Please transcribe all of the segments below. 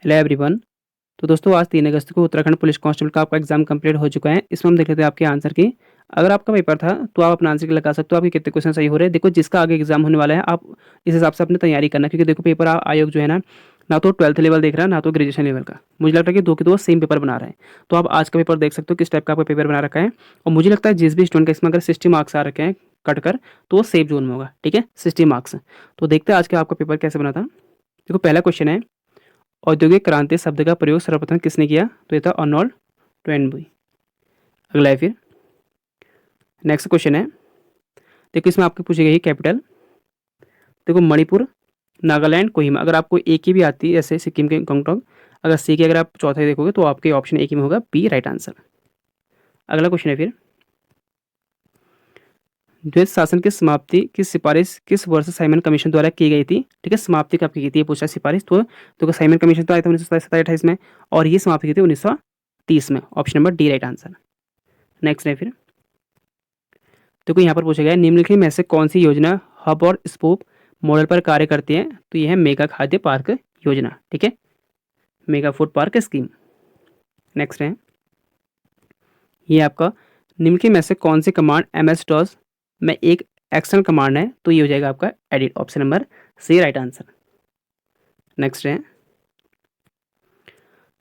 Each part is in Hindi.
Hello everyone. तो दोस्तों आज 3 अगस्त को उत्तराखंड पुलिस कांस्टेबल का आपका एग्जाम कंप्लीट हो चुका है। इसमें हम देख लेते हैं आपके आंसर की। अगर आपका पेपर था तो आप अपना आंसर की लगा सकते हो आपके कितने क्वेश्चन सही हो रहे हैं। देखो जिसका आगे एग्जाम होने वाला है आप इस हिसाब से अपनी तैयारी करना, क्योंकि देखो पेपर आयोग जो है ना तो 12th लेवल देख रहा है ना तो ग्रेजुएशन लेवल का। मुझे लगता है कि दो के दो सेम पेपर बना रहे हैं। तो आप आज का पेपर देख सकते हो किस टाइप का आपका पेपर बना रखा है। और मुझे लगता है जिस भी स्टूडेंट का इसमें अगर 60 मार्क्स आ रखे हैं कट कर, तो वो सेफ जोन में होगा। ठीक है, 60 मार्क्स। तो देखते हैं आज का आपका पेपर कैसे बना था। देखो पहला क्वेश्चन है, औद्योगिक क्रांति शब्द का प्रयोग सर्वप्रथम किसने किया? तो ये था अर्नोल्ड टोइनबी। अगला है फिर नेक्स्ट क्वेश्चन है, देखो इसमें आपको पूछी गई कैपिटल। देखो मणिपुर, नागालैंड, कोहिमा। अगर आपको एक ही भी आती है ऐसे सिक्किम के गंगटोक, अगर सी की अगर आप चौथा ही देखोगे तो आपके ऑप्शन एक ही में होगा, बी राइट आंसर। अगला क्वेश्चन है फिर, द्वैत शासन की समाप्ति की सिफारिश किस वर्ष साइमन कमीशन द्वारा की गई थी? ठीक है, समाप्ति कब की थी ये पूछा सिफारिश। तो साइमन कमीशन तो आया था 1927-28 में, और ये समाप्ति की थी 1930 में। Option number D right answer. Next है फिर, देखो यहाँ पर पूछा गया है, निम्नलिखित में से कौन सी योजना हब और स्पूप मॉडल पर कार्य करती है? तो ये है मेगा खाद्य पार्क योजना। ठीक है, mega food park scheme. Next है, ये आपका निम्नलिखित में से कौन सी कमांड एम एस डॉस में एक एक्शन कमांड है? तो ये हो जाएगा आपका edit. Option number C right answer. Next है,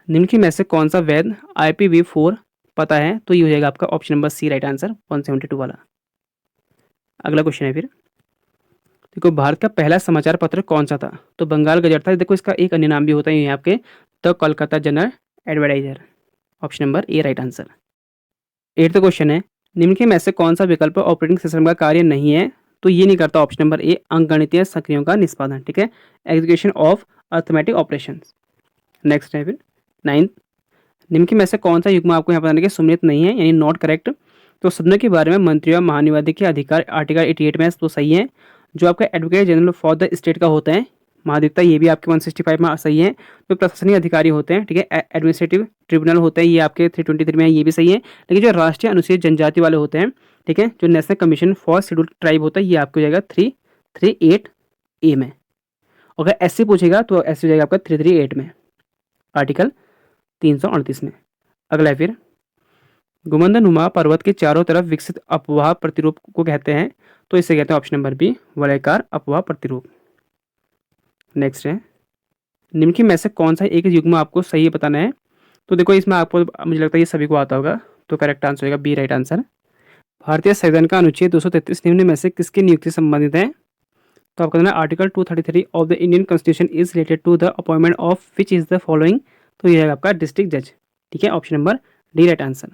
निम्नलिखित में से कौन सा वैध IPv4 पता है? तो ये हो जाएगा आपका option number C right answer, 172 वाला। अगला क्वेश्चन है फिर, देखो भारत का पहला समाचार पत्र कौन सा था? तो बंगाल गजट था। देखो इसका एक अन्य नाम भी होता है यहाँ आपके, the Kolkata general advertiser. Option number A right answer. 8th question है, निम्नलिखित में से कौन सा विकल्प ऑपरेटिंग सिस्टम का कार्य नहीं है? तो ये नहीं करता ऑप्शन नंबर ए, अंकगणितीय सक्रियों का निष्पादन। ठीक है, execution of arithmetic operation. Next है फिर 9th, निम्नलिखित में से कौन सा युग्म आपको यहाँ बताने के सुमेलित नहीं है, यानी नॉट करेक्ट? तो सदनों के बारे में मंत्री और महानिवादी के अधिकार आर्टिकल 88 में तो सही है। जो आपका advocate general for the state का होता है महाधिवक्ता, ये भी आपके 165 में सही है। जो प्रशासनिक अधिकारी होते हैं, ठीक है, एडमिनिस्ट्रेटिव ट्रिब्यूनल होते हैं, ये आपके 323 में है, ये भी सही है। लेकिन जो राष्ट्रीय अनुसूचित जनजाति वाले होते हैं, ठीक है, जो national commission for scheduled tribe होता है, ये आपको हो जाएगा 338A में। अगर SC पूछेगा तो SC हो जाएगा आपका 338 में, आर्टिकल 338 में। अगला है फिर, गुमंदनुमा पर्वत के चारों तरफ विकसित अपवाह प्रतिरूप को कहते हैं? तो इसे कहते हैं ऑप्शन नंबर बी, वलयाकार अपवाह प्रतिरूप। नेक्स्ट है, निम्नलिखित में से कौन सा एक युग्म आपको सही बताना है? तो देखो इसमें आपको मुझे लगता है ये सभी को आता होगा, तो करेक्ट आंसर होगा बी राइट आंसर। भारतीय संविधान का अनुच्छेद 233 निम्न में से किसकी नियुक्ति से संबंधित है? तो आपका article 233 of the Indian constitution is related to the appointment of which is the following? तो ये है आपका डिस्ट्रिक्ट जज। ठीक है, option number D right answer.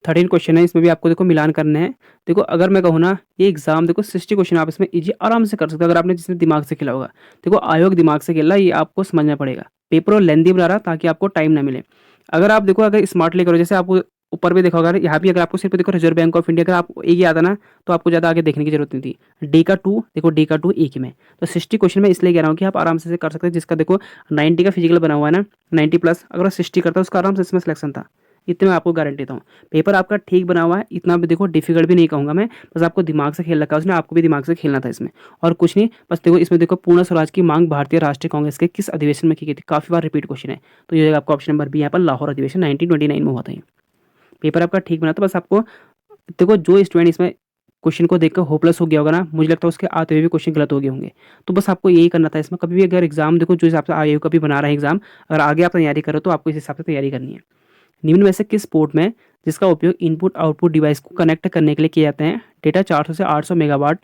13 question है, इसमें भी आपको देखो मिलान करने हैं। देखो अगर मैं कहूँ ना, ये एग्जाम देखो 60 क्वेश्चन आप इसमें इजी आराम से कर सकते हो, अगर आपने जिसने दिमाग से खेला होगा। देखो आयोग दिमाग से खेल रहा है, ये आपको समझना पड़ेगा। पेपर लेंदी बना रहा ताकि आपको टाइम ना मिले। अगर आप देखो अगर स्मार्टली करो, जैसे आपको ऊपर भी देखा होगा, यहाँ भी अगर आपको सिर्फ देखो रिजर्व बैंक ऑफ इंडिया का आप एक ही आता ना, तो आपको ज़्यादा आगे देखने की जरूरत नहीं थी। डी का 2 देखो, डी का 2 एक ही में। तो 60 क्वेश्चन में इसलिए कह रहा हूँ कि आप आराम से कर सकते हैं। जिसका देखो 90 का फिजिकल बना हुआ है ना, 90 प्लस, अगर 60 करता है उसका आराम से इसमें सिलेक्शन था। इतने मैं आपको गारंटी देता हूँ। पेपर आपका ठीक बना हुआ है, इतना भी देखो डिफिकल्ट भी नहीं कहूँगा मैं। बस आपको दिमाग से खेल रखा है उसने, आपको भी दिमाग से खेलना था इसमें, और कुछ नहीं। बस देखो इसमें देखो, पूर्ण स्वराज की मांग भारतीय राष्ट्रीय कांग्रेस के किस अधिवेशन में की गई थी? काफी बार रिपीट क्वेश्चन है, तो ये आपका ऑप्शन नंबर बी यहाँ पर लाहौर अधिवेशन 1929 में हुआ था। पेपर आपका ठीक बना था। बस आपको देखो, जो स्टूडेंट इसमें क्वेश्चन को देखकर होपलेस हो गया होगा ना, मुझे लगता है उसके आते हुए भी क्वेश्चन गलत हो गए होंगे। तो बस आपको यही करना था इसमें। कभी भी अगर एग्जाम देखो जो हिसाब से आयोग का भी बना रहा है एग्जाम, अगर आगे आप तैयारी करो तो आपको इस हिसाब से तैयारी करनी है। निम्न में से किस पोर्ट में जिसका उपयोग इनपुट आउटपुट डिवाइस को कनेक्ट करने के लिए किया जाता है, डेटा 400 से 800 मेगावाट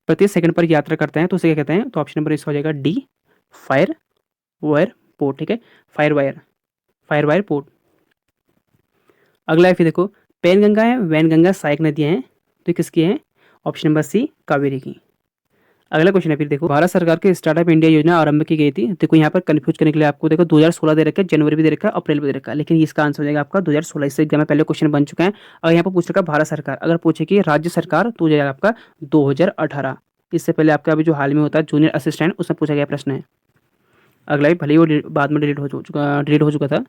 प्रति सेकंड पर यात्रा करते हैं? तो उसे क्या कहते हैं? तो ऑप्शन नंबर इसका हो जाएगा डी, फायर वायर पोर्ट। ठीक है, फायर वायर पोर्ट। अगला है फिर देखो, पेनगंगा है, वैनगंगा सहायक नदियां हैं, तो ये किसकी है? ऑप्शन नंबर सी, कावेरी की। अगला क्वेश्चन है फिर देखो, भारत सरकार की स्टार्टअप इंडिया योजना आरंभ की गई थी। देखो यहाँ पर कंफ्यूज करने के लिए आपको देखो 2016 दे रखा है, जनवरी भी दे रखा है, अप्रैल भी दे रखा है, लेकिन इसका आंसर हो जाएगा आपका 2016। इससे एग्जाम में पहले क्वेश्चन बन चुका है। अगर यहाँ पर पूछ रखा है भारत सरकार, अगर पूछे कि राज्य सरकार, तो हो जाएगा आपका 2018। इससे पहले आपका अभी जो हाल में होता है जूनियर असिस्टेंट, उसमें पूछा गया प्रश्न है। अगला है, भले ही वो बाद में डिलीट हो चुका था।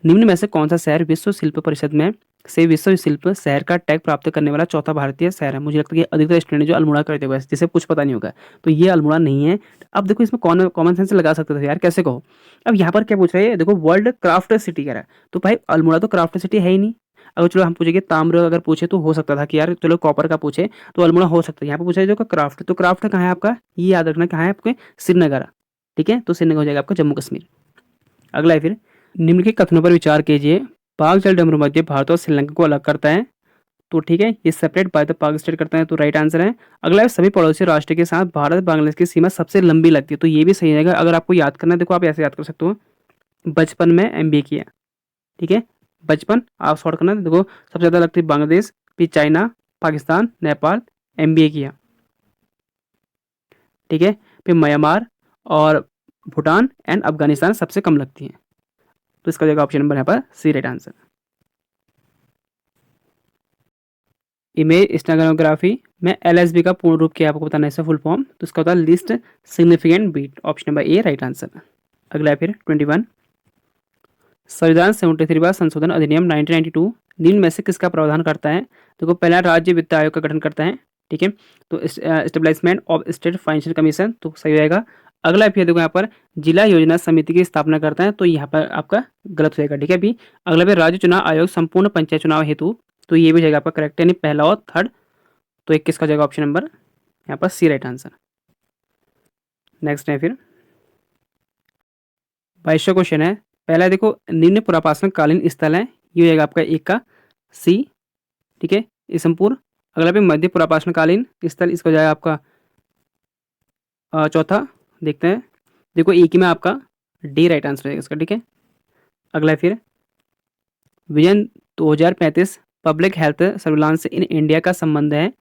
निम्न में से कौन सा शहर विश्व शिल्प परिषद में से विश्व शिल्प शहर का टैग प्राप्त करने वाला चौथा भारतीय शहर है? मुझे लगता है कि अधिकतर स्टूडेंट जो अल्मोड़ा करते हुए जिसे कुछ पता नहीं होगा, तो ये अल्मोड़ा नहीं है। अब देखो इसमें कौन कॉमन सेंस लगा सकते थे यार, कैसे कहो। अब यहाँ पर क्या पूछ रहा है, देखो वर्ल्ड क्राफ्ट सिटी कह रहा है, तो भाई अल्मोड़ा तो क्राफ्ट सिटी है ही नहीं। अगर चलो हम पूछेंगे ताम्र, अगर पूछे तो हो सकता था कि यार चलो कॉपर का पूछे तो अल्मोड़ा हो सकता है। यहाँ पे पूछा है जो क्राफ्ट, तो क्राफ्ट कहाँ है आपका, ये याद रखना कहाँ है आपके, श्रीनगर। ठीक है, तो श्रीनगर हो जाएगा आपका जम्मू कश्मीर। अगला है फिर, निम्न के कथनों पर विचार कीजिए। पाक जल डमरू मध्य भारत और श्रीलंका को अलग करता है, तो ठीक है, ये सेपरेट बाय द पाक स्टेट करता है, तो राइट आंसर है। अगला है, सभी पड़ोसी राष्ट्र के साथ भारत बांग्लादेश की सीमा सबसे लंबी लगती है, तो ये भी सही रहेगा। अगर आपको याद करना है, देखो आप ऐसे याद कर सकते हो, बचपन में एमबीए किया, ठीक है, बचपन आप शॉर्ट करना, देखो सबसे ज़्यादा लगती है बांग्लादेश, फिर चाइना, पाकिस्तान, नेपाल, एमबीए किया, ठीक है, फिर म्यांमार और भूटान एंड अफगानिस्तान सबसे कम लगती है, तो इसका जगह ऑप्शन नंबर यहाँ पर सी राइट आंसर। इमेज स्टेनोग्राफी में एलएसबी का पूर्ण रूप क्या है आपको बताना है, इसका फुल फॉर्म, तो इसका होता है least significant bit, option number A right answer. अगला है फिर 21, संविधान 73वां संशोधन अधिनियम 1992 निम्न में से किसका प्रावधान करता है? देखो पहला, राज्य वित्त आयोग का गठन करता है, ठीक है, तो establishment of state financial commission, तो सही रहेगा। अगला फिर देखो यहाँ पर जिला योजना समिति की स्थापना करता है, तो यहाँ पर आपका गलत हो जाएगा, ठीक है। अभी अगला फिर राज्य चुनाव आयोग संपूर्ण पंचायत चुनाव हेतु, तो ये भी जाएगा आपका करेक्ट, यानी पहला और थर्ड, तो 21 का जाएगा ऑप्शन नंबर यहाँ पर सी राइट आंसर। नेक्स्ट है फिर 22वां क्वेश्चन है, पहला देखो निम्न पुरापाषाण कालीन स्थल है, ये हो जाएगा आपका एक का सी, ठीक है, ईसमपुर। अगला भी मध्य पुरापाषाण कालीन स्थल, इसका हो जाएगा आपका चौथा, देखते हैं, देखो एक ही में आपका डी राइट आंसर रहेगा इसका, ठीक है। अगला फिर vision 2035 public health surveillance in India का संबंध है,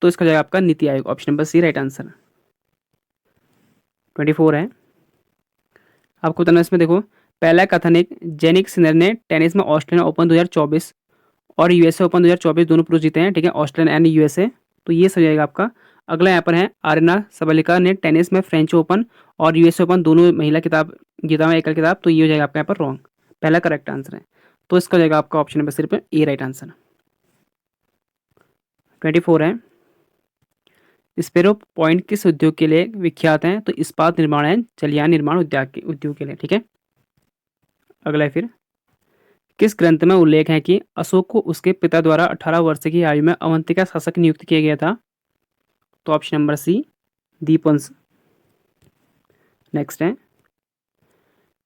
तो इसका जाएगा आपका NITI Aayog, option number C right answer. 24 है, आपको बताना इसमें देखो, पहला कथन एक जेनिक सिनर ने टेनिस में ऑस्ट्रेलियन ओपन 2024 और यूएसए ओपन 2024 दोनों पुरुष जीते हैं, ठीक है, ऑस्ट्रेलियन एंड यूएसए, तो ये सही जाएगा आपका। अगला यहाँ पर है आर्यना सबलिका ने टेनिस में फ्रेंच ओपन और यूएसए ओपन दोनों महिला खिताब जीता हुआ एकल खिताब, तो ये हो जाएगा आपका यहाँ पर रॉन्ग, पहला करेक्ट आंसर है, तो इसका हो जाएगा आपका ऑप्शन नंबर सिर्फ ए राइट आंसर। 24 है, स्पेरो पॉइंट किस उद्योग के लिए विख्यात हैं? तो इस्पात निर्माण है, जलयान निर्माण उद्योग के लिए, ठीक है। अगला है फिर, किस ग्रंथ में उल्लेख है कि अशोक को उसके पिता द्वारा 18 वर्ष की आयु में अवंती का शासक नियुक्त किया गया था? तो option number C Dipavamsa. Next है,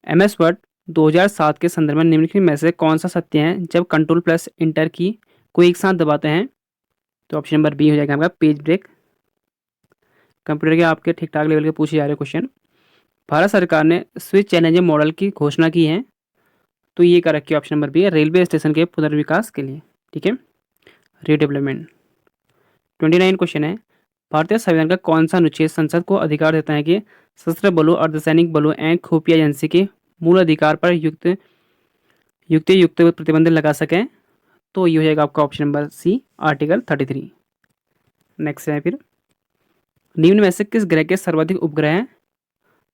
एमएस वर्ड 2007 के संदर्भ में निम्नलिखित में से कौन सा सत्य है जब कंट्रोल प्लस इंटर की को एक साथ दबाते हैं? तो ऑप्शन नंबर बी हो जाएगा आपका पेज ब्रेक। कंप्यूटर के आपके ठीक ठाक लेवल के पूछे जा रहे क्वेश्चन, भारत सरकार ने स्विच चैलेंजर मॉडल की घोषणा की है, तो ये कर रखी है ऑप्शन नंबर बी है, रेलवे स्टेशन के पुनर्विकास के लिए, ठीक है, रीडेवलपमेंट। 29 क्वेश्चन है, भारतीय संविधान का कौन सा अनुच्छेद संसद को अधिकार देता है कि सशस्त्र बलों, अर्धसैनिक बलों एंड खुफिया एजेंसी के मूल अधिकार पर युक्त प्रतिबंध लगा सकें? तो ये हो जाएगा आपका option number C article 33। Next है फिर, निम्न में से किस ग्रह के सर्वाधिक उपग्रह हैं?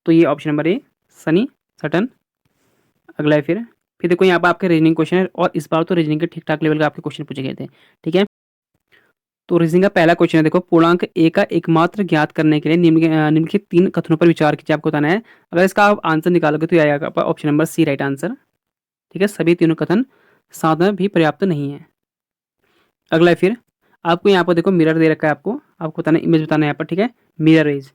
तो ये ऑप्शन नंबर ए शनि, सटन। अगला है फिर देखो यहाँ पर आपके रीजनिंग क्वेश्चन है, और इस बार तो रीजनिंग के ठीक ठाक लेवल का आपके क्वेश्चन पूछे गए थे, ठीक है। तो रीजनिंग का पहला क्वेश्चन है, देखो पूर्णांक ए का एकमात्र ज्ञात करने के लिए निम्नलिखित 3 कथनों पर विचार कीजिए, आपको बताना है। अगर इसका आप आंसर निकालोगे तो ये आएगा आपका option number C right answer, ठीक है, सभी तीनों कथन साधन भी पर्याप्त नहीं है। अगला है फिर, आपको यहाँ पर देखो मिरर दे रखा है, आपको बताना इमेज बताना है यहाँ पर, ठीक है, मिरर इज,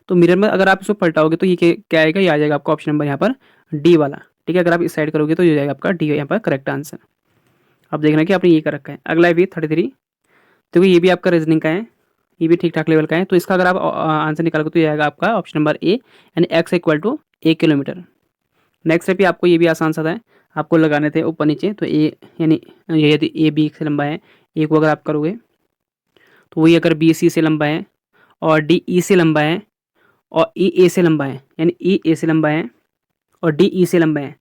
तो मिरर में अगर आप इसको पलटाओगे तो ये क्या आएगा, ये आ जाएगा आपका ऑप्शन नंबर यहाँ पर डी वाला, ठीक है। अगर आप इस साइड करोगे तो ये जाएगा आपका डी यहाँ पर करेक्ट आंसर। अब देखना कि आपने ये कर रखा है। अगला है भी 33, देखो ये भी आपका रीजनिंग का है, ये भी ठीक ठाक लेवल का है, तो इसका अगर आप आंसर निकालोगे तो ये आएगा आपका ऑप्शन नंबर ए, यानी X equal to 1 kilometre. Next है आपको ये भी आसान सा है, आपको लगाने थे ऊपर नीचे, तो ए यानी ये यदि ए बी से लंबा है, ए को अगर आप करोगे तो वही अगर बी सी से लंबा है और डी ई से लंबा है और ई ए से लंबा है, यानी ई ए से लंबा है और डी ई से लंबा है,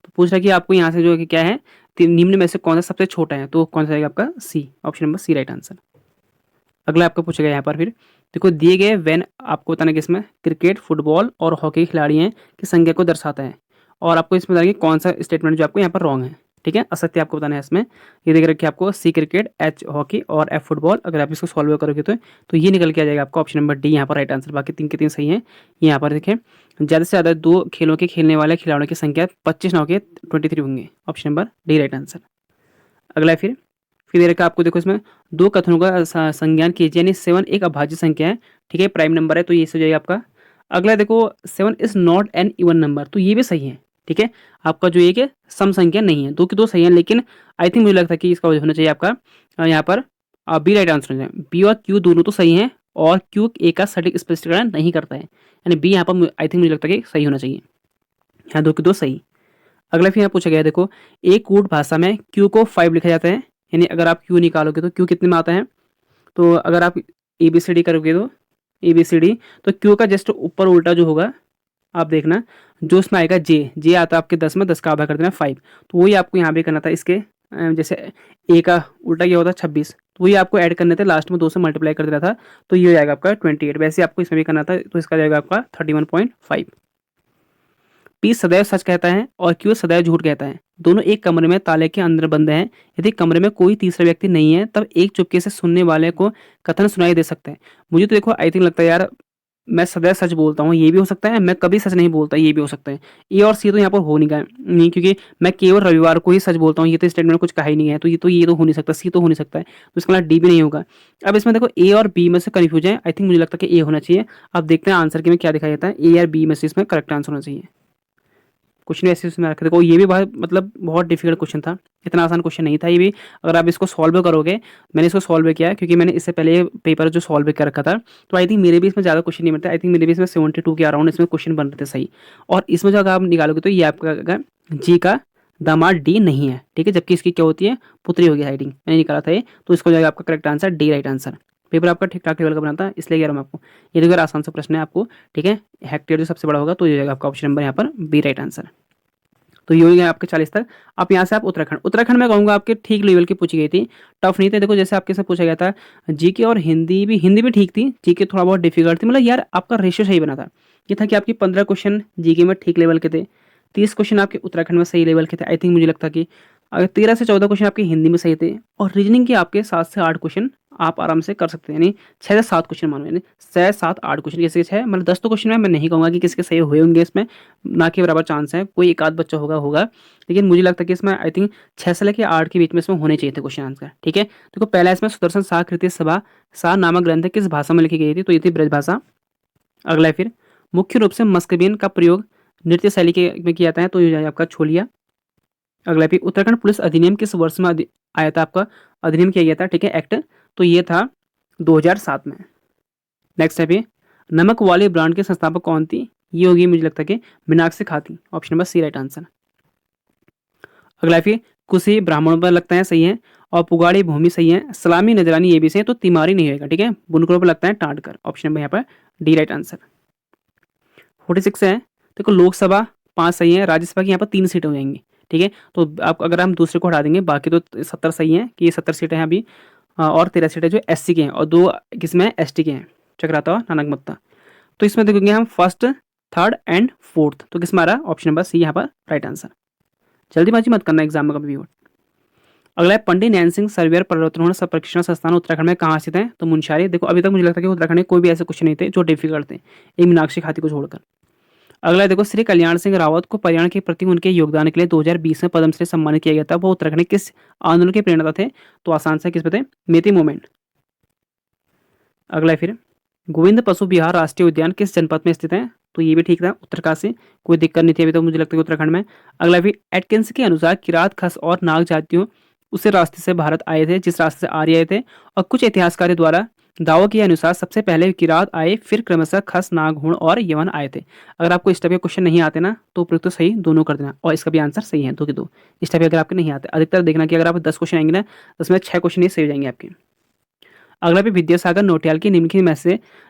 तो पूछ रहा है कि आपको यहाँ से जो है कि क्या है, निम्न में से कौन सा सबसे छोटा है, तो कौन सा रहेगा आपका C, option number C right answer. अगला आपका पूछेगा यहाँ पर फिर देखो दिए गए वेन आपको बताना कि इसमें क्रिकेट, फुटबॉल और हॉकी खिलाड़ी हैं की संख्या को दर्शाता है, और आपको इसमें बताना कि कौन सा स्टेटमेंट जो आपको यहाँ पर रॉन्ग है। ठीक है, असत्य आपको बताना है इसमें। ये देख रखिए आपको सी क्रिकेट, एच हॉकी और एफ फुटबॉल। अगर आप इसको सॉल्व करोगे तो ये निकल के आ जाएगा आपका ऑप्शन नंबर डी यहाँ पर राइट आंसर। बाकी 3 के 3 सही हैं। यहाँ पर देखें ज़्यादा से ज़्यादा 2 खेलों के खेलने वाले खिलाड़ियों की संख्या 25 ना होकर 23 होंगे। Option number D right answer. अगला है फिर दे रखा है आपको, देखो इसमें 2 कथनों का संज्ञान कीजिए, यानी 7 एक अभाज्य संख्या है। ठीक है, प्राइम नंबर है तो ये हो जाएगा आपका। अगला देखो 7 is not an even number, तो ये भी सही है। ठीक है, आपका जो एक है सम संख्या नहीं है, 2 की 2 सही है, लेकिन आई थिंक मुझे लगता है कि इसका होना चाहिए आपका यहाँ पर बी राइट आंसर हो जाए। बी और क्यू दोनों तो सही हैं, और क्यू ए का सटीक स्पष्टीकरण नहीं करता है, यानी बी यहाँ पर आई थिंक मुझे लगता है कि सही होना चाहिए। यहाँ 2 की 2 सही। अगला फिर यहाँ पूछा गया है, देखो एक कूट भाषा में क्यू को 5 लिखा जाता है, यानी अगर आप क्यू निकालोगे तो क्यू कितने में आता है, तो अगर आप ए बी सी डी करोगे तो ए बी सी डी, तो क्यू का जस्ट ऊपर उल्टा जो होगा आप देखना, जो उसमें आएगा जे, जे आता है आपके 10 में, 10 का आधा कर देना 5, तो वही आपको यहाँ पे करना था। इसके जैसे ए का उल्टा क्या होता है 26, तो वही आपको ऐड करने थे, लास्ट में 2 से मल्टीप्लाई कर देना था, तो ये हो जाएगा आपका 28। वैसे आपको इसमें भी करना था, तो इसका जाएगा आपका 31.5। पी सदैव सच कहता है और क्यू सदैव झूठ कहता है। दोनों एक कमरे में ताले के अंदर बंद हैं। यदि कमरे में कोई तीसरा व्यक्ति नहीं है, तब एक चुपके से सुनने वाले को कथन सुनाई दे सकता है। मुझे तो देखो आई थिंक लगता है यार, मैं सदैव सच बोलता हूँ, ये भी हो सकता है, मैं कभी सच नहीं बोलता, ये भी हो सकता है। ए और सी तो यहाँ पर हो नहीं गया नहीं, क्योंकि मैं केवल रविवार को ही सच बोलता हूँ, ये तो स्टेटमेंट में कुछ कहा ही नहीं है, तो ये तो हो नहीं सकता, सी तो हो नहीं सकता है, तो इसका मतलब डी भी नहीं होगा। अब इसमें देखो ए और बी में से कन्फ्यूज है, आई थिंक मुझे लगता है कि ए होना चाहिए। अब देखते हैं आंसर के में क्या दिखाया जाता है, ए और बी में से इसमें करेक्ट आंसर होना चाहिए। क्वेश्चन ऐसे उसमें रखे, देखो ये भी बहुत मतलब बहुत डिफिकल्ट क्वेश्चन था, इतना आसान क्वेश्चन नहीं था ये भी। अगर आप इसको सॉल्व करोगे, मैंने इसको सॉल्व किया है क्योंकि मैंने इससे पहले पेपर जो सॉल्व कर रखा था, तो आई थिंक मेरे भी इसमें ज़्यादा क्वेश्चन नहीं बनते। आई थिंक मेरे भी इसमें 72 के अराउंड इसमें क्वेश्चन बन रहे थे सही। और इसमें जो अगर आप निकालोगे तो ये आपका जी का दामाद डी नहीं है। ठीक है, जबकि इसकी क्या होती है, पुत्री होगी हाइडिंग, मैंने निकाला था ये, तो इसको जाएगा आपका correct answer D right answer. Paper आपका ठीक ठाक लेवल का बना था, इसलिए कह रहा हूँ आपको, ये देखो आसान सा प्रश्न है आपको। ठीक है, हेक्टेयर जो सबसे बड़ा होगा तो ये जाएगा आपका ऑप्शन नंबर यहाँ पर बी राइट आंसर। तो ये हो गया आपके 40 तक। आप यहाँ से आप उत्तराखंड में कहूँगा आपके ठीक लेवल की पूछी गई थी, टफ नहीं थे। देखो जैसे आपके से पूछा गया था जीके और हिंदी भी ठीक थी, जीके थोड़ा बहुत डिफिकल्ट थी, मतलब यार आपका रेशियो सही बना था। ये था कि आपकी 15 क्वेश्चन जीके में ठीक लेवल के थे, 30 क्वेश्चन आपके उत्तराखंड में सही लेवल के थे। आई थिंक मुझे लगता कि अगर 13 से 14 क्वेश्चन आपके हिंदी में सही थे, और रीजनिंग के आपके 7 से 8 क्वेश्चन आप आराम से कर सकते हैं, यानी 6 से 7 क्वेश्चन मानो, यानी 6 7 8 क्वेश्चन, किसी के 6 मतलब 10 तो क्वेश्चन है, मैं नहीं कहूँगा कि किसके सही हुए होंगे, इसमें ना के बराबर चांस है, कोई एक आध बच्चा होगा, लेकिन मुझे लगता है कि इसमें आई थिंक 6 से लेकर 8 के बीच में इसमें होने चाहिए थे क्वेश्चन आंसर। ठीक है, देखो पहला इसमें सुदर्शन साकृत्य सभा सा नामक ग्रंथ किस भाषा में लिखी गई थी, तो ये थी ब्रज भाषा। अगला है फिर मुख्य रूप से मस्कबीन का प्रयोग नृत्य शैली के में किया जाता है, तो ये हो जाएगा आपका छोलिया। अगला फिर उत्तराखंड पुलिस अधिनियम किस वर्ष में आया था, आपका अधिनियम किया गया था। ठीक है, एक्ट, तो ये था 2007 में। नेक्स्ट है फिर नमक वाले ब्रांड के संस्थापक कौन थी, ये होगी मुझे लगता है कि मीनाक्षी खाती, option number C right answer. अगला फिर कुशी ब्राह्मणों पर लगता है सही है, और पुगाड़ी भूमि सही है, सलामी नजरानी ये भी सही है, तो तिमारी नहीं होगा। ठीक है, बुनकरों पर लगता है टाटकर, ऑप्शन नंबर यहाँ पर डी राइट आंसर। 46 है, देखो लोकसभा 5 सही है, राज्यसभा की यहाँ पर 3 सीटें हो जाएंगी। ठीक है, तो आप अगर हम दूसरे को हटा देंगे, बाकी तो 70 सही है कि ये 70 सीटें हैं अभी, और 13 सीटें जो एससी के हैं, और 2 किसमें एसटी के हैं, चक्राता और नानक मत्ता। तो इसमें देखोगे हम फर्स्ट, थर्ड एंड फोर्थ, तो किसमें आ रहा है, ऑप्शन नंबर सी यहाँ पर राइट आंसर। जल्दीबाजी मत करना एग्जाम में कभी भी। अगला है पंडित नैन सिंह सर्वेयर पर्वतारोहण प्रशिक्षण संस्थान उत्तराखंड में कहाँ स्थित है, तो मुंशारी। देखो अभी तक मुझे लगता है कि उत्तराखंड में कोई भी ऐसे क्वेश्चन नहीं थे जो डिफिकल्ट थे, एक मीनाक्षी खाती को छोड़कर। अगला देखो श्री कल्याण सिंह रावत को पर्यावरण के प्रति उनके योगदान के लिए 2020 में पद्मश्री सम्मानित किया गया था, वो उत्तराखंड के किस आंदोलन के प्रेरणा थे, तो आसान से किस पे थे, मेती मूवमेंट। अगला फिर गोविंद पशु विहार राष्ट्रीय उद्यान किस जनपद में स्थित है, तो ये भी ठीक था, उत्तरकाशी, कोई दिक्कत नहीं थी अभी तो मुझे लगता है उत्तराखंड में। अगला फिर एटकिंस के अनुसार किरात, खस और नाग जातियों उसे रास्ते से भारत आए थे जिस रास्ते से आर्य आए थे, और कुछ इतिहासकारों द्वारा दावों के अनुसार सबसे पहले किरात आए, फिर क्रमशः खस, नाग, हुण और यवन आए थे। अगर आपको इस टाइप के क्वेश्चन नहीं आते ना, तो उपयुक्त तो सही दोनों कर देना, और इसका भी आंसर सही है, 2 के 2। इस टाइप अगर आपके नहीं आते, अधिकतर देखना कि अगर आप 10 क्वेश्चन आएंगे ना, तो उसमें 6 क्वेश्चन ही सही हो जाएंगे आपके। अगला भी विद्यासागर नौटियाल की निम्न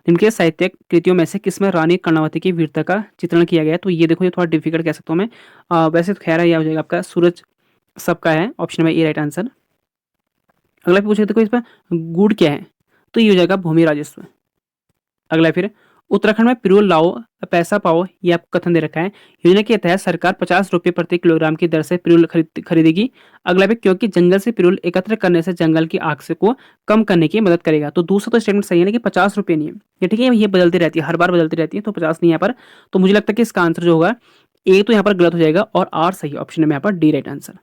के साहित्यिक कृतियों में से किसमें रानी कर्णावती की वीरता का चित्रण किया गया है, तो ये देखो ये थोड़ा डिफिकल्ट कह सकता हूँ मैं, वैसे तो खैर है, यह हो जाएगा आपका सूरज सबका है, ऑप्शन में ए राइट आंसर। अगला भी पूछे देखो इसमें गुड़ क्या है, तो ये हो जाएगा भूमि राजस्व। अगला फिर उत्तराखंड में पिरूल लाओ पैसा पाओ, ये आपको कथन दे रखा है। योजना के तहत सरकार 50 रुपये प्रति किलोग्राम की दर से पिरूल खरीदेगी। अगला भी क्योंकि जंगल से पिरूल एकत्र करने से जंगल की आग से को कम करने की मदद करेगा। तो दूसरा तो स्टेटमेंट सही है ना कि 50 रुपये नहीं है, ये ठीक है, ये बदलती रहती है, हर बार बदलती रहती है, तो 50 नहीं यहाँ पर। तो मुझे लगता है कि इसका आंसर जो होगा ए तो यहाँ पर गलत हो जाएगा और आर सही ऑप्शन है यहाँ पर डी राइट आंसर।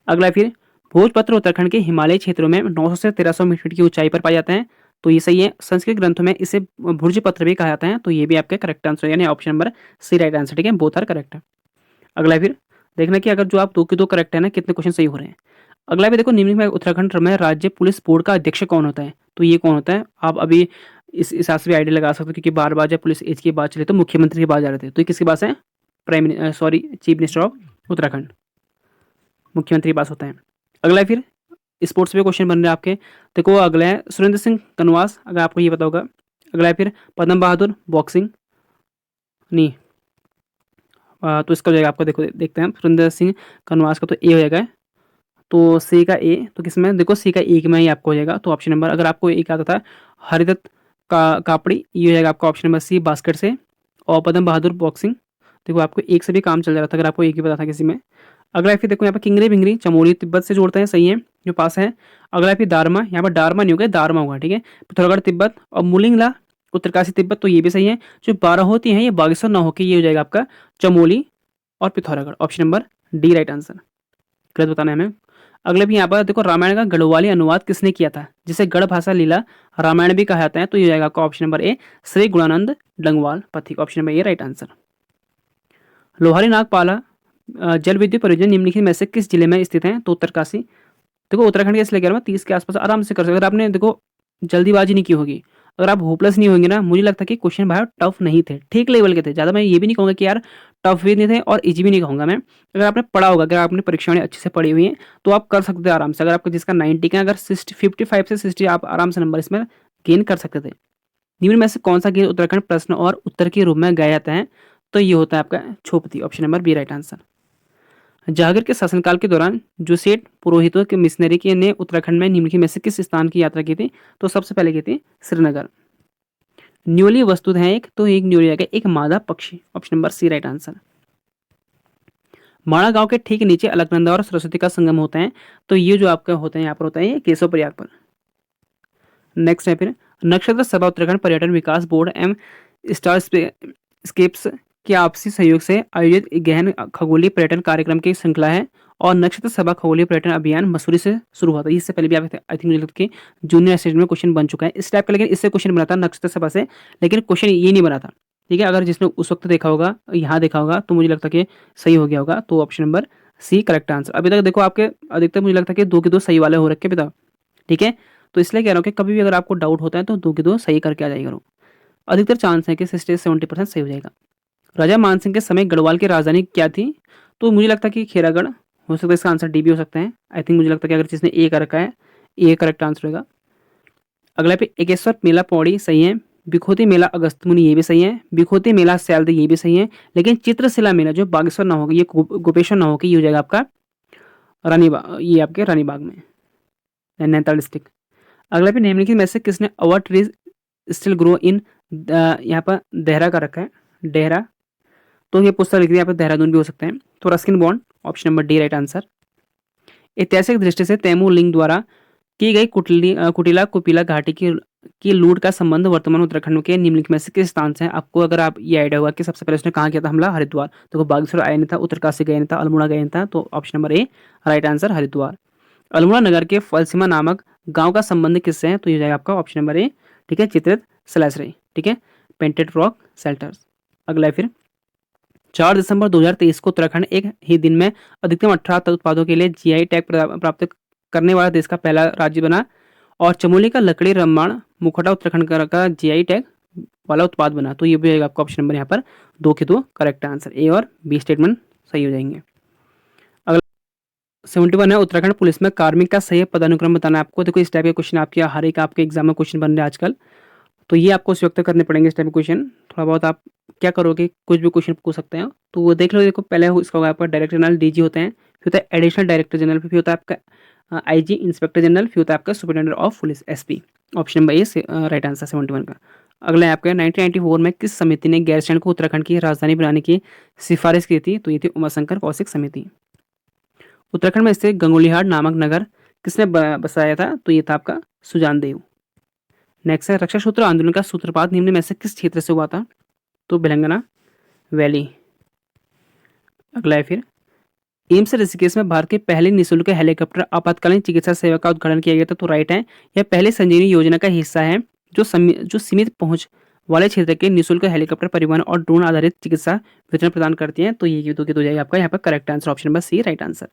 अगला फिर भोजपत्र उत्तराखंड के हिमालयी क्षेत्रों में 900 से 1300 मीटर की ऊंचाई पर पाया जाता है। तो ये सही है। संस्कृत ग्रंथों में इसे भुर्ज पत्र भी कहा जाता है। तो ये भी आपका करेक्ट आंसर यानी option number C right answer, ठीक है, बोथ आर करेक्ट है। अगला फिर देखना कि अगर जो आप दो के दो करेक्ट है ना, कितने क्वेश्चन सही हो रहे हैं। अगला भी देखो, निम्न में उत्तराखंड में राज्य पुलिस बोर्ड का अध्यक्ष कौन होता है। तो ये कौन होता है, आप अभी इस हिसाब से भी आइडिया लगा सकते हो, क्योंकि बार बार जब पुलिस एज की बात चले तो मुख्यमंत्री की बात जा रहे थे। तो ये किसके पास है, चीफ मिनिस्टर ऑफ उत्तराखंड, मुख्यमंत्री के पास होता है। अगला फिर स्पोर्ट्स पे क्वेश्चन बन रहे हैं आपके। देखो अगला है सुरेंद्र सिंह कनवास, अगर आपको ये पता होगा। अगला है फिर पद्म बहादुर बॉक्सिंग, नहीं तो इसका हो जाएगा आपका, देखो देखते हैं सुरेंद्र सिंह कनवास का तो ए हो जाएगा। तो सी का ए, तो किसमें देखो सी का एक में ही आपको हो जाएगा। तो ऑप्शन नंबर, अगर आपको एक आता था हरिदत्त का कापड़ी, ये हो जाएगा आपका ऑप्शन नंबर सी बास्केट से। और पद्म बहादुर बॉक्सिंग, देखो आपको एक से भी काम चल जा रहा था अगर आपको एक ही पता था किसी में। अगला फिर देखो यहाँ पर किंगरी बिंगरी चमोली तिब्बत से जोड़ते हैं, सही है जो पास है। अगला फिर दारमा, यहाँ पर दारमा नहीं होगा दारमा होगा, ठीक है। पिथौरागढ़ तिब्बत और मुलिंगला उत्तरकाशी तिब्बत, तो ये भी सही है। जो 12 होती हैं ये बागेश्वर ना होकर ये हो जाएगा आपका चमोली और Pithoragarh, option number D right answer, गलत बताना है हमें। अगले भी यहाँ पर देखो रामायण का गढ़वाली अनुवाद किसने किया था, जिसे गढ़ भाषा लीला रामायण भी कहा जाता है। तो ये हो जाएगा आपका option number A Shri Gunanand Dangwal Pathik, option number A right answer. Lohari Nagpala जल विद्युत परियोजना निम्नलिखित में से किस जिले में स्थित है। तो उत्तरकाशी, देखो उत्तराखंड के इसलिए कह रहा हूँ 30 के आसपास आराम से कर सकते। अगर आपने देखो जल्दीबाजी नहीं की होगी, अगर आप होपलेस नहीं होंगे ना, मुझे लगता है कि क्वेश्चन भाई टफ नहीं थे, ठीक लेवल के थे। ज़्यादा मैं ये भी नहीं कहूँगा कि यार टफ भी नहीं थे और इजी भी नहीं कहूँगा मैं। अगर आपने पढ़ा होगा, अगर आपने परीक्षाएं अच्छे से पढ़ी हुई हैं तो आप कर सकते थे आराम से। अगर आपको जिसका 90 का, अगर 55 से 60 आप आराम से नंबर इसमें गेन कर सकते थे। निम्न में से कौन सा गीत उत्तराखंड प्रश्न और उत्तर के रूप में गाया जाता है। तो ये होता है आपका Chhopti, option number B right answer. Jahangir के शासनकाल के दौरान जोसेफ पुरोहितों के मिशनरी के ने उत्तराखंड में निम्नलिखित में से किस स्थान की यात्रा की थी। तो सबसे पहले की थी श्रीनगर। न्यूली वस्तु है एक, तो एक न्यूली आएगा एक मादा पक्षी, option number C right answer. Mana गांव के ठीक नीचे अलकनंदा और सरस्वती का संगम होता है। तो ये जो आपका होता है यहाँ पर होता है ये केशव प्रयाग पर। नेक्स्ट है फिर नक्षत्र सभा उत्तराखंड पर्यटन विकास बोर्ड एवं स्टार स्केप्स के आपसी सहयोग से आयोजित गहन खगोलीय पर्यटन कार्यक्रम की श्रृंखला है। और नक्षत्र सभा खगोलीय पर्यटन अभियान मसूरी से शुरू हुआ था। इससे पहले भी आप आई थिंक मुझे लगता है कि जूनियर स्टेज में क्वेश्चन बन चुका है इस टाइप का, लेकिन इससे क्वेश्चन बना था नक्षत्र सभा से, लेकिन क्वेश्चन ये नहीं बना था, ठीक है। अगर जिसने उस वक्त देखा होगा यहाँ देखा होगा तो मुझे लगता है कि सही हो गया होगा। तो option number C correct answer. अभी तक देखो आपके अधिकतर मुझे लगता है कि दो के दो सही वाले हो रखे पिता, ठीक है। तो इसलिए कह रहा हूँ कि कभी भी अगर आपको डाउट होता है तो दो के दो सही करके आ जाएगा। अधिकतर चांस है कि 60 से 70% सही हो जाएगा। राजा मानसिंह के समय गढ़वाल की राजधानी क्या थी। तो मुझे लगता है कि खेरागढ़ हो सकता है, इसका आंसर डी भी हो सकता है। आई थिंक मुझे लगता है कि अगर जिसने ए कर रखा है ए करेक्ट आंसर होगा। अगला पे एकेश्वर मेला पौड़ी सही है। बिखोती मेला अगस्त मुनि ये भी सही है। बिखोती मेला सैलदी ये भी सही है। लेकिन चित्रशिला मेला जो बागेश्वर ना होगा, ये गोपेश्वर ना होगा, ये हो जाएगा आपका रानीबाग, ये आपके रानीबाग में नैनीताल डिस्ट्रिक्ट। अगला पे निम्नलिखित में से किसने अवर ट्रीज स्टिल ग्रो इन यहाँ पर देहरा का रखा है, डेहरा। तो ये पुस्तक लिख दी, यहाँ पर देहरादून भी हो सकते हैं। तो Ruskin bond, option number D right answer. ऐतिहासिक दृष्टि से तैमूर लिंग द्वारा की गई कुटिला कुपिला घाटी की लूट का संबंध वर्तमान उत्तराखंड के निम्नलिखित में से किस स्थान से है। आपको अगर आप ये आइडिया होगा कि सबसे पहले उसने कहाँ किया था हमला, हरिद्वार। तो बागेश्वर आया नहीं था, उत्तरकाशी गया नहीं था, अल्मोड़ा गया नहीं था। तो option number A right answer Haridwar. Almora नगर के फलसीमा नामक गांव का संबंध किससे है। तो ये जाएगा आपका ऑप्शन नंबर ए, ठीक है, चित्रित सलासरी, ठीक है, पेंटेड रॉक शेल्टर्स। अगला फिर 4 दिसंबर 2023 को उत्तराखंड एक ही दिन में अधिकतम 18 उत्पादों के लिए जीआई टैग प्राप्त करने वाला देश का पहला राज्य बना। और चमोली का लकड़ी रम्माण मुखौटा उत्तराखंड का जीआई टैग वाला उत्पाद बना। तो ये भी होगा आपका ऑप्शन नंबर यहाँ पर 2 के 2 करेक्ट आंसर, ए और बी स्टेटमेंट सही हो जाएंगे। अगला 71 है उत्तराखंड पुलिस में कार्मिक का सही पदानुक्रम बताना है आपको। देखो इस टाइप के क्वेश्चन आपके हर एक आपके एग्जाम में क्वेश्चन बन रहे हैं आजकल, तो ये आपको व्यक्त करने पड़ेंगे इस टाइप के क्वेश्चन। थोड़ा बहुत आप क्या करोगे, कुछ भी क्वेश्चन पूछ सकते हैं। तो वो देख लो, देखो पहले इसका होगा आपका डायरेक्टर जनरल डीजी होते हैं, फिर होता है एडिशनल डायरेक्टर जनरल, फिर होता है आपका आईजी इंस्पेक्टर जनरल, फिर होता है आपका superintendent of police SP. Option number ए से राइट आंसर 71 का। अगला है आपका 1994 में किस समिति ने गैरसैंण को उत्तराखंड की राजधानी बनाने की सिफारिश की थी? तो ये थी उमाशंकर कौशिक समिति। उत्तराखंड में स्थित गंगोलीहाट नामक नगर किसने बसाया था? तो ये था आपका सुजानदेव। नेक्स्ट है रक्षा सूत्र आंदोलन का सूत्रपात निम्न में से किस क्षेत्र से हुआ था? तो बेलंगना वैली। अगला है फिर एम्स ऋषिकेश में भारत के पहले निःशुल्क हेलीकॉप्टर आपातकालीन चिकित्सा सेवा का उद्घाटन किया गया था। तो राइट है, यह पहले संजीवनी योजना का हिस्सा है जो सीमित पहुंच वाले क्षेत्र के निःशुल्क हेलीकॉप्टर परिवहन और ड्रोन आधारित चिकित्सा वितरण प्रदान करती हैं। तो ये तो जाएगा आपका यहाँ पर correct answer, option number C right answer.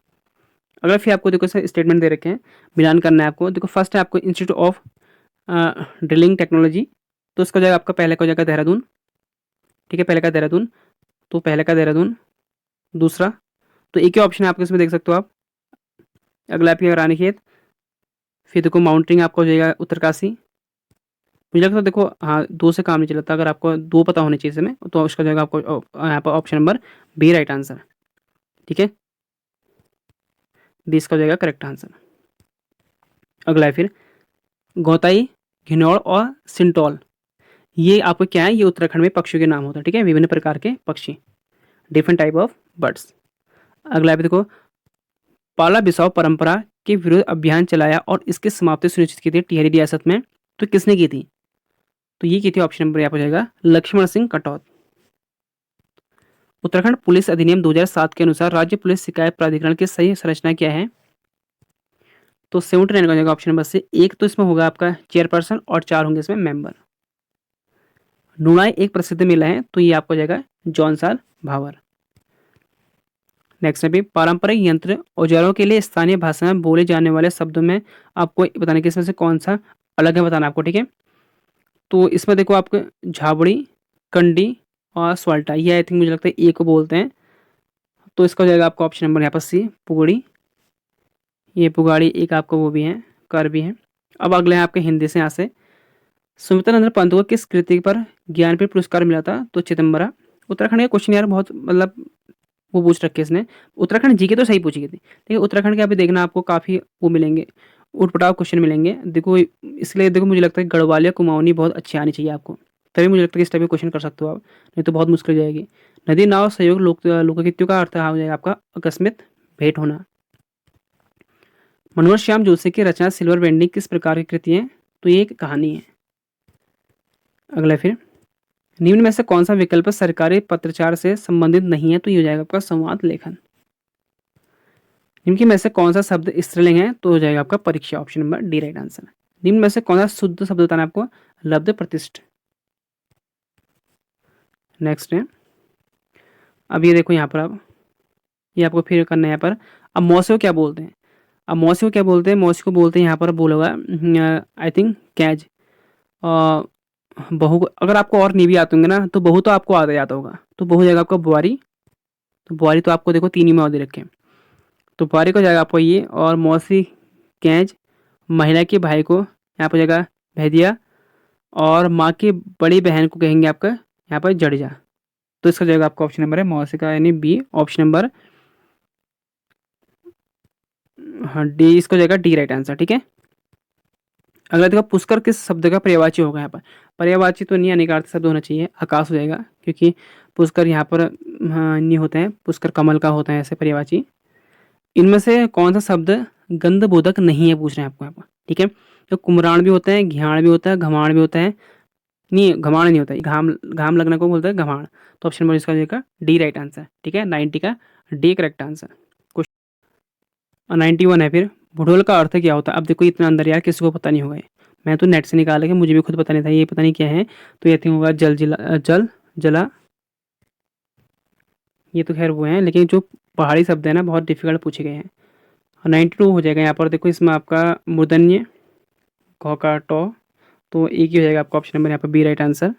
अगर फिर आपको देखो स्टेटमेंट दे रखे हैं, मिलान करना है आपको। देखो फर्स्ट है आपको इंस्टीट्यूट ऑफ ड्रिलिंग टेक्नोलॉजी, तो उसका जाएगा आपका पहले का हो जाएगा देहरादून। ठीक है, पहले का देहरादून, तो पहले का देहरादून। दूसरा तो एक ही ऑप्शन है आपके इसमें, देख सकते हो आप। अगला आपकी रानीखेत। फिर देखो माउंटेनिंग आपका हो जाएगा उत्तरकाशी। मुझे लगता है देखो हाँ, दो से काम नहीं चलता, अगर आपको दो पता होने चाहिए इसमें, तो उसका जाएगा आपको यहाँ पर option number B right answer. ठीक है, 20 का हो जाएगा करेक्ट आंसर। अगला है फिर गौताई, घिनौड़ और सिंटौल, ये आपको क्या है? ये उत्तराखंड में पक्षियों के नाम होता है। ठीक है, विभिन्न प्रकार के पक्षी, डिफरेंट टाइप ऑफ बर्ड्स। अगला है देखो पाला बिसाव परंपरा के विरुद्ध अभियान चलाया और इसकी समाप्ति सुनिश्चित की थी टिहरी रियासत में, तो किसने की थी? तो ये की थी ऑप्शन नंबर यहाँ पर जाएगा लक्ष्मण सिंह कटौत। उत्तराखंड पुलिस अधिनियम 2007 के अनुसार राज्य पुलिस शिकायत प्राधिकरण की सही संरचना क्या है? तो 79 का जाएगा ऑप्शन नंबर से। एक तो इसमें होगा आपका चेयरपर्सन और 4 होंगे इसमें मेंबर। नुणाई एक प्रसिद्ध मेला है, तो ये आपको जाएगा जौनसार भावर। नेक्स्ट है भी पारंपरिक यंत्र औजारों के लिए स्थानीय भाषा में बोले जाने वाले शब्दों में आपको बताने कि इसमें से कौन सा अलग है, बताना आपको। ठीक है, तो इसमें देखो आपको झाबड़ी, कंडी और स्वाल्टा, ये आई थिंक मुझे लगता है ए को बोलते हैं, तो इसका हो जाएगा आपका ऑप्शन नंबर यहाँ पर सी पुगड़ी। ये पुगाड़ी एक आपको वो भी है, कर भी है। अब अगले हैं आपके हिंदी से, यहाँ से सुमित्रा नंदन पंत को किस कृति पर ज्ञानपीठ पुरस्कार मिला था? तो चिदम्बरा। उत्तराखंड के क्वेश्चन यार बहुत मतलब वो पूछ रखे इसने, उत्तराखंड जी के तो सही पूछी गई थी, ठीक है। उत्तराखंड के अभी देखना आपको काफ़ी वो मिलेंगे, उठपटाव क्वेश्चन मिलेंगे। देखो इसलिए देखो मुझे लगता है गढ़वालिया कुमाऊनी बहुत अच्छी आनी चाहिए आपको, तभी मुझे लगता है कि इस टाइप के क्वेश्चन कर सकते हो आप, नहीं तो बहुत मुश्किल हो जाएगी। नदी नाव सहयोग लोकगीतियों का अर्थ हो जाएगा आपका अकस्मित भेंट होना। मनोहर श्याम जोशी की रचना सिल्वर बेंडिंग किस प्रकार की कृति है? तो ये एक कहानी है। अगला फिर निम्न में से कौन सा विकल्प सरकारी पत्रचार से संबंधित नहीं है? तो ये हो जाएगा आपका संवाद लेखन। निम्न में से कौन सा शब्द स्त्रीलिंग है? तो हो जाएगा आपका परीक्षा, option number D right answer. निम्न में से कौन सा शुद्ध शब्द बताना आपको? लब्ध प्रतिष्ठ। नेक्स्ट है अब ये देखो यहाँ पर, अब ये आपको फिर करना है यहाँ पर। अब मौसे को क्या बोलते हैं? अब मौसी को क्या बोलते हैं? मौसी को बोलते हैं यहाँ पर बोला होगा आई थिंक कैज। बहू अगर आपको और नहीं भी आते होंगे ना, तो बहू तो आपको आता जाता होगा, तो बहू जाएगा आपका बुआरी। तो बुआरी तो आपको देखो तीन ही में और दे रखे हैं, तो बुआरी को जाएगा आपको ये, और मौसी कैज, महिला के भाई को यहाँ पर जाएगा भैदिया, और माँ की बड़ी बहन को कहेंगे आपका यहाँ पर जडेजा। तो इसका जाएगा आपका ऑप्शन नंबर है मौसी का यानी बी, ऑप्शन नंबर हाँ डी, इसको जाएगा डी राइट आंसर। ठीक है, अगला देखो पुष्कर किस शब्द का पर्यायवाची होगा? यहाँ पर पर्यायवाची तो नहीं, अनिकार्थ शब्द होना चाहिए, आकाश हो जाएगा, क्योंकि पुष्कर यहाँ पर नहीं होते हैं, पुष्कर कमल का होता है ऐसे पर्यायवाची। इनमें से कौन सा शब्द गंधबोधक नहीं है, पूछ रहे हैं आपको यहाँ पर। ठीक है, तो कुमराण भी होता है, घियाण भी होता है, घमाण भी होता है, नहीं घमाण नहीं होता है, घाम घाम लगने को बोलते हैं घमाण। तो ऑप्शन नंबर इसका जाएगा डी राइट आंसर। ठीक है, 90 का डी करेक्ट आंसर। क्वेश्चन 91 है फिर भूगोल का अर्थ क्या होता है? अब देखो इतना अंदर यार किसी को पता नहीं होगा, मैं तो नेट से निकाला कि मुझे भी खुद पता नहीं था, ये पता नहीं क्या है। तो ये थिंक होगा जल जला, ये तो खैर वो है, लेकिन जो पहाड़ी शब्द है ना बहुत डिफिकल्ट पूछे गए हैं। 92 हो जाएगा यहाँ पर। देखो इसमें आपका मूर्धन्य घ का टो, तो एक ही हो जाएगा आपका ऑप्शन नंबर यहाँ पर बी राइट आंसर।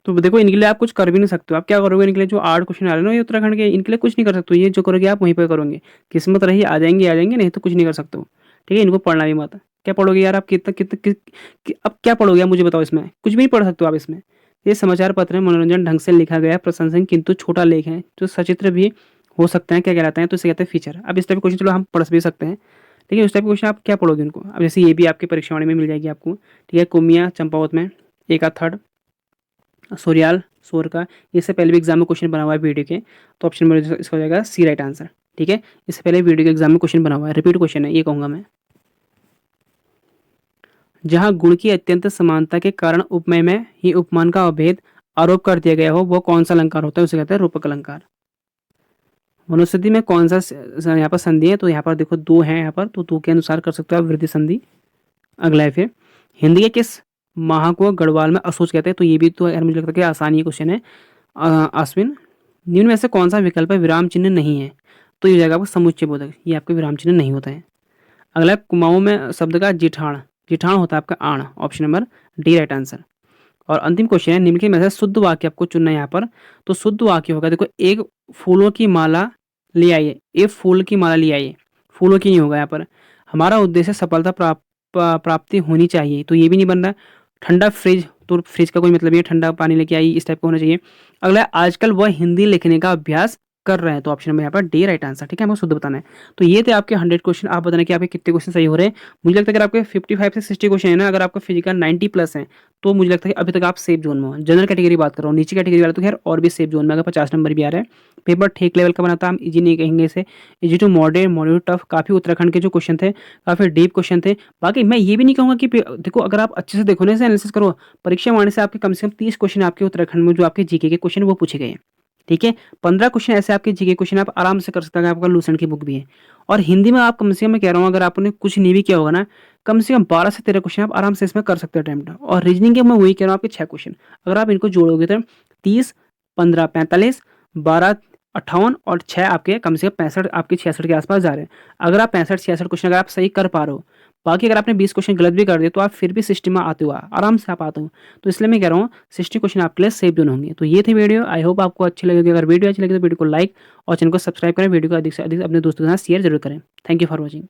तो देखो इनके लिए आप कुछ कर भी नहीं सकते हो, आप क्या करोगे? इनके लिए जो 8 क्वेश्चन आ रहे हैं ना ये उत्तराखंड के, इनके लिए कुछ नहीं कर सकते हो, ये जो करोगे आप वहीं पर करोगे, किस्मत रही आ जाएंगे, नहीं तो कुछ नहीं कर सकते हो। ठीक है, इनको पढ़ना भी मत। क्या पढ़ोगे यार आप? कितना कितना अब क्या पढ़ोगे आप मुझे बताओ? इसमें कुछ भी नहीं पढ़ सकते हो आप इसमें। ये समाचार पत्र है, मनोरंजन ढंग से लिखा गया प्रशंसक किंतु छोटा लेख है, जो सचित्र भी हो सकते हैं, क्या कहलाते हैं? तो इसे कहते हैं फीचर। अब इस टाइप क्वेश्चन चलो हम पढ़ भी सकते हैं, लेकिन उस टाइप क्वेश्चन आप क्या पढ़ोगे उनको? अब जैसे ये भी आपकी परीक्षावाणी में मिल जाएगी आपको। ठीक है, कुमिया चंपावत में ए का थर्ड, सूर्याल सूर का, इससे पहले भी एग्जाम में क्वेश्चन बना हुआ है वीडियो के, तो ऑप्शन नंबर इसका हो जाएगा सी राइट आंसर। ठीक है, इससे पहले वीडियो के एग्जाम में क्वेश्चन बना हुआ है, रिपीट क्वेश्चन है ये कहूँगा मैं। जहाँ गुण की अत्यंत समानता के कारण उपमेय में ही उपमान का अभेद आरोप कर दिया गया हो, वो कौन सा अलंकार होता है, उसे कहते हैं रूपक अलंकार। मनुस्मृति में कौन सा यहाँ पर संधि है, तो यहाँ पर देखो दो है यहाँ पर, तो दो के अनुसार कर सकते हो आप वृद्धि संधि। अगला है फिर, हिंदी के किस माह को गढ़वाल में असोज कहते हैं, तो ये भी तो यार मुझे लगता है कि आसानी क्वेश्चन है। अश्विन, निम्न में से कौन सा विकल्प है विराम चिन्ह नहीं है, तो ये हो जाएगा आपका समुच्चय बोधक, ये आपके विराम चिन्ह नहीं होता है। अगला कुमाऊं में शब्द का जिठान, जिठान होता है आपका आण, option number D right answer. और अंतिम क्वेश्चन है, निम्नलिखित में से शुद्ध वाक्य आपको चुनना है यहाँ पर, तो शुद्ध वाक्य होगा देखो, एक फूलों की माला ले आइए, एक फूल की माला ले आइए, फूलों की नहीं होगा यहाँ पर। हमारा उद्देश्य सफलता प्राप्ति होनी चाहिए, तो ये भी नहीं बन रहा। ठंडा फ्रिज, तो फ्रिज का कोई मतलब नहीं है, ठंडा पानी लेके आई, इस टाइप का होना चाहिए। अगला, आजकल वह हिंदी लिखने का अभ्यास कर रहे हैं, तो ऑप्शन नंबर यहाँ पर डी राइट आंसर। ठीक है, हमें शुद्ध बताना है। तो ये थे आपके 100 क्वेश्चन, आप बताना कि आपके कितने क्वेश्चन सही हो रहे हैं। मुझे लगता है अगर आपके 55 से 60 क्वेश्चन है ना, अगर आपका फिजिकल 90 प्लस है, तो मुझे लगता है कि अभी तक आप सेफ जोन में हो। जनरल कैटेगरी बात कर रहा हूँ, नीचे कैटेगरी वाला तो खैर और भी सेफ जोन में, अगर 50 नंबर भी आ रहा है। पेपर ठीक लेवल का बनाता, हम इजी नहीं कहेंगे इसे, easy to moderate, moderate tough, काफ़ी उत्तराखंड के जो क्वेश्चन थे काफ़ी डीप क्वेश्चन थे। बाकी मैं ये भी नहीं कहूँगा कि देखो, अगर आप अच्छे से देखो ना, इसे एनालिसिस करो, परीक्षा वाणी से आपके कम से कम 30 क्वेश्चन आपके उत्तराखंड में जो आपके जीके के क्वेश्चन वो पूछे गए हैं। ठीक है, 15 क्वेश्चन ऐसे आपके जीके क्वेश्चन आप आराम से कर सकते हैं, आपका लूसेंट की बुक भी है। और हिंदी में आप कम से कम, मैं कह रहा हूँ, अगर आपने कुछ नहीं भी किया होगा ना, कम से कम 12 से 13 क्वेश्चन आप आराम से इसमें कर सकते हो अटेम्प्ट। और रीजनिंग के मैं वही कह रहा हूँ, आपके 6 क्वेश्चन अगर आप इनको जोड़ोगे तो 30, 15, 45, 12, 58 और 6 आपके कम से कम 65, आपके 66 के आसपास जा रहे हैं। अगर आप 65-66 क्वेश्चन अगर आप सही कर पा रहे हो, बाकी अगर आपने 20 क्वेश्चन गलत भी कर दिए, तो आप फिर भी 60 में आते हो, आराम से आप आते हो। तो इसलिए मैं कह रहा हूँ 60 क्वेश्चन आपके लिए सेफ जोन होंगे। तो ये थी वीडियो, आई होप आपको अच्छी लगेगी। अगर वीडियो अच्छी लगी तो वीडियो को लाइक और चैनल को सब्सक्राइब करें, वीडियो को अधिक से अधिक अपने दोस्तों के साथ शेयर जरूर करें। Thank you for watching.